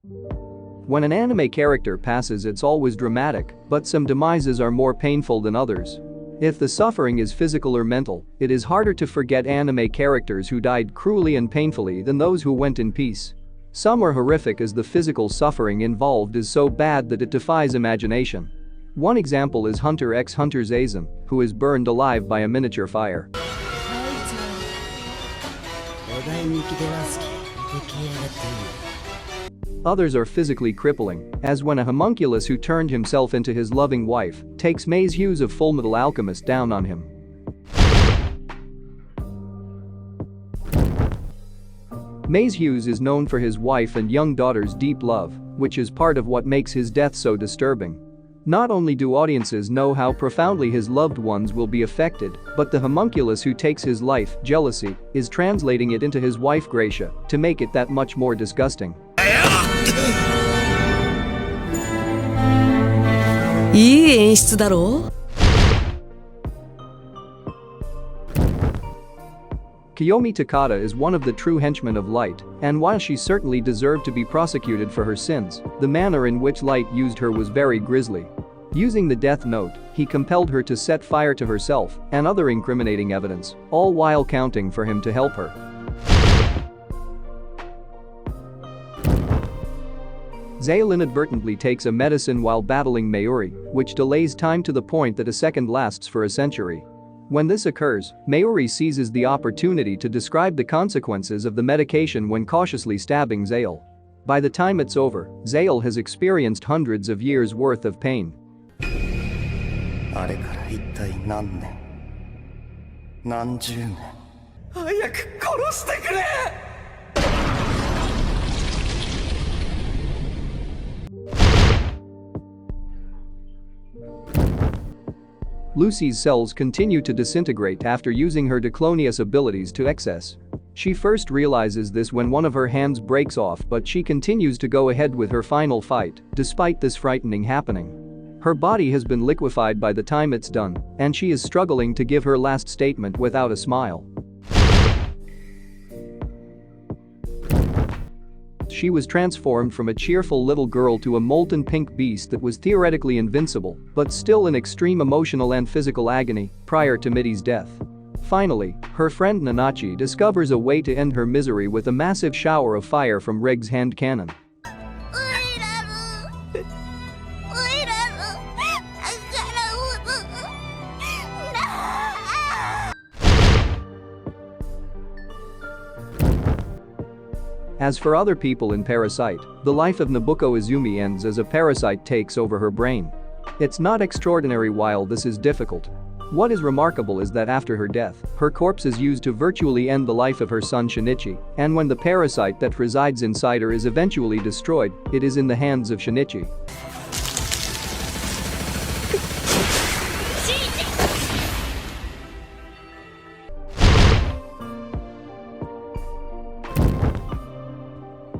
When an anime character passes, it's always dramatic, but some demises are more painful than others. If the suffering is physical or mental, it is harder to forget anime characters who died cruelly and painfully than those who went in peace. Some are horrific as the physical suffering involved is so bad that it defies imagination. One example is Hunter x Hunter Zazen, who is burned alive by a miniature fire. Others are physically crippling, as when a homunculus who turned himself into his loving wife takes Maze Hughes of Fullmetal Alchemist down on him. Maze Hughes is known for his wife and young daughter's deep love, which is part of what makes his death so disturbing. Not only do audiences know how profoundly his loved ones will be affected, but the homunculus who takes his life, jealousy, is translating it into his wife Gracia to make it that much more disgusting. Kiyomi Takada is one of the true henchmen of Light, and while she certainly deserved to be prosecuted for her sins, the manner in which Light used her was very grisly. Using the death note, he compelled her to set fire to herself and other incriminating evidence, all while counting for him to help her. Zael inadvertently takes a medicine while battling Mayuri, which delays time to the point that a second lasts for a century. When this occurs, Mayuri seizes the opportunity to describe the consequences of the medication when cautiously stabbing Zael. By the time it's over, Zael has experienced hundreds of years' worth of pain. Lucy's cells continue to disintegrate after using her Diclonius abilities to excess. She first realizes this when one of her hands breaks off, but she continues to go ahead with her final fight, despite this frightening happening. Her body has been liquefied by the time it's done, and she is struggling to give her last statement without a smile. She was transformed from a cheerful little girl to a molten pink beast that was theoretically invincible, but still in extreme emotional and physical agony prior to Midi's death. Finally, her friend Nanachi discovers a way to end her misery with a massive shower of fire from Rig's hand cannon. As for other people in Parasite, the life of Nobuko Izumi ends as a parasite takes over her brain. It's not extraordinary while this is difficult. What is remarkable is that after her death, her corpse is used to virtually end the life of her son Shinichi, and when the parasite that resides inside her is eventually destroyed, it is in the hands of Shinichi.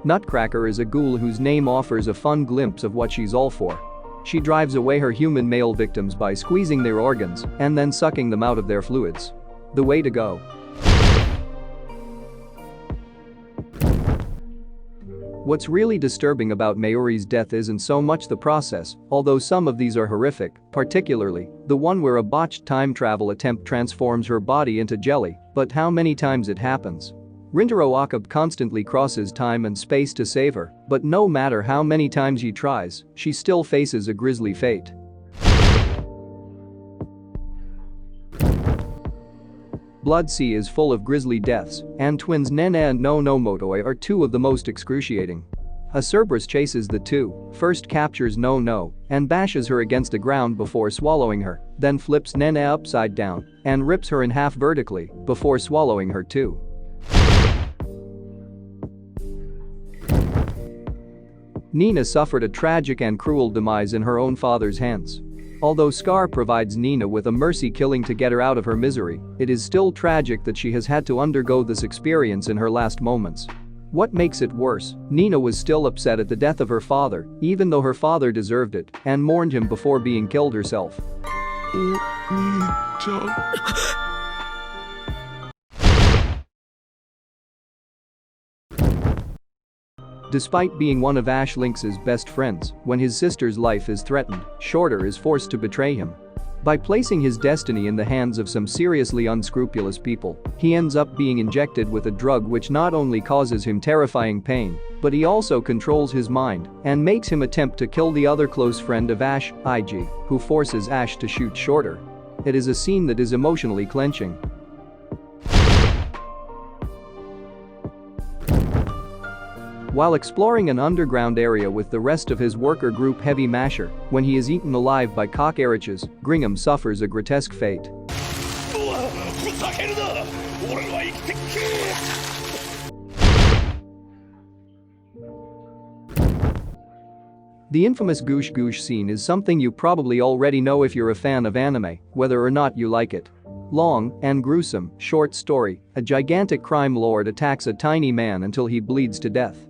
Nutcracker is a ghoul whose name offers a fun glimpse of what she's all for. She drives away her human male victims by squeezing their organs and then sucking them out of their fluids. The way to go. What's really disturbing about Mayuri's death isn't so much the process, although some of these are horrific, particularly the one where a botched time travel attempt transforms her body into jelly, but how many times it happens. Rintaro Akabe constantly crosses time and space to save her, but no matter how many times he tries, she still faces a grisly fate. Blood Sea is full of grisly deaths, and twins Nene and No-No-Motoi are two of the most excruciating. A Cerberus chases the two, first captures No-No and bashes her against the ground before swallowing her, then flips Nene upside down and rips her in half vertically before swallowing her too. Nina suffered a tragic and cruel demise in her own father's hands. Although Scar provides Nina with a mercy killing to get her out of her misery, it is still tragic that she has had to undergo this experience in her last moments. What makes it worse, Nina was still upset at the death of her father, even though her father deserved it, and mourned him before being killed herself. Despite being one of Ash Lynx's best friends, when his sister's life is threatened, Shorter is forced to betray him. By placing his destiny in the hands of some seriously unscrupulous people, he ends up being injected with a drug which not only causes him terrifying pain, but he also controls his mind and makes him attempt to kill the other close friend of Ash, Ig, who forces Ash to shoot Shorter. It is a scene that is emotionally clenching. While exploring an underground area with the rest of his worker group Heavy Masher, when he is eaten alive by cockroaches, Gingham suffers a grotesque fate. The infamous Goosh Goosh scene is something you probably already know if you're a fan of anime, whether or not you like it. Long and gruesome, short story, a gigantic crime lord attacks a tiny man until he bleeds to death.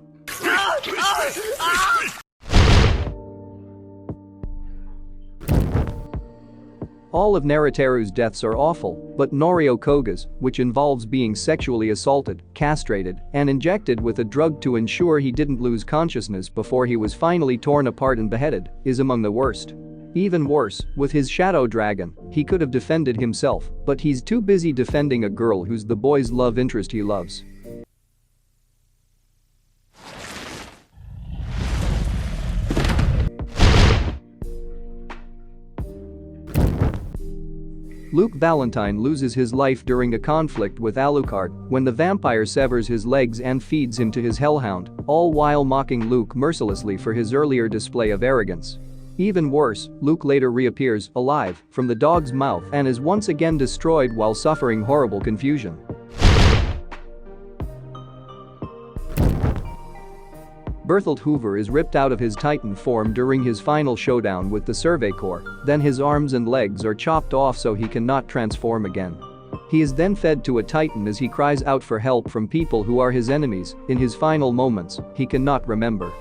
All of Naruteru's deaths are awful, but Norio Koga's, which involves being sexually assaulted, castrated, and injected with a drug to ensure he didn't lose consciousness before he was finally torn apart and beheaded, is among the worst. Even worse, with his shadow dragon, he could have defended himself, but he's too busy defending a girl who's the boy's love interest he loves. Luke Valentine loses his life during a conflict with Alucard when the vampire severs his legs and feeds him to his hellhound, all while mocking Luke mercilessly for his earlier display of arrogance. Even worse, Luke later reappears, alive, from the dog's mouth and is once again destroyed while suffering horrible confusion. Bertholdt Hoover is ripped out of his Titan form during his final showdown with the Survey Corps, then his arms and legs are chopped off so he cannot transform again. He is then fed to a Titan as he cries out for help from people who are his enemies. In his final moments, he cannot remember.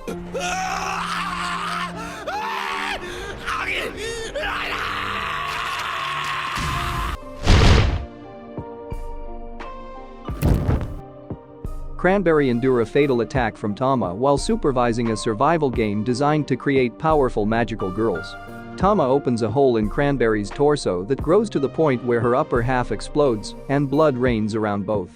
Cranberry endure a fatal attack from Tama while supervising a survival game designed to create powerful magical girls. Tama opens a hole in Cranberry's torso that grows to the point where her upper half explodes, and blood rains around both.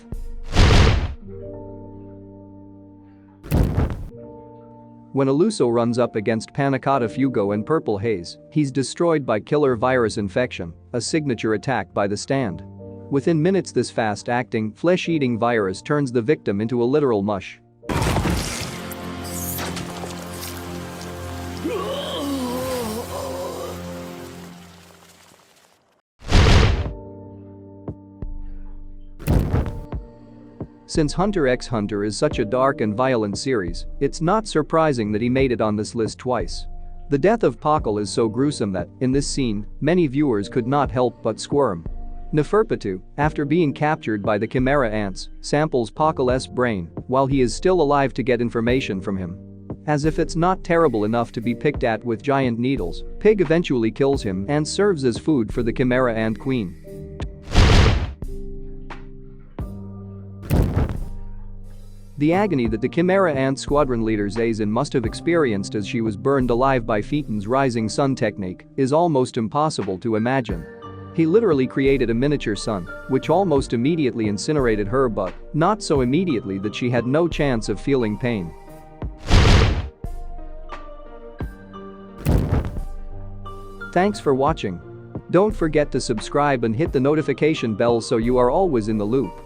When Aluso runs up against Panicotta Fugo and Purple Haze, he's destroyed by killer virus infection, a signature attack by the Stand. Within minutes, this fast-acting, flesh-eating virus turns the victim into a literal mush. Since Hunter x Hunter is such a dark and violent series, it's not surprising that he made it on this list twice. The death of Pakal is so gruesome that, in this scene, many viewers could not help but squirm. Neferpitou, after being captured by the Chimera ants, samples Pakal's brain while he is still alive to get information from him. As if it's not terrible enough to be picked at with giant needles, Pig eventually kills him and serves as food for the Chimera ant queen. The agony that the Chimera ant squadron leader Zazen must have experienced as she was burned alive by Phaeton's rising sun technique is almost impossible to imagine. He literally created a miniature sun, which almost immediately incinerated her, but not so immediately that she had no chance of feeling pain. Thanks for watching. Don't forget to subscribe and hit the notification bell so you are always in the loop.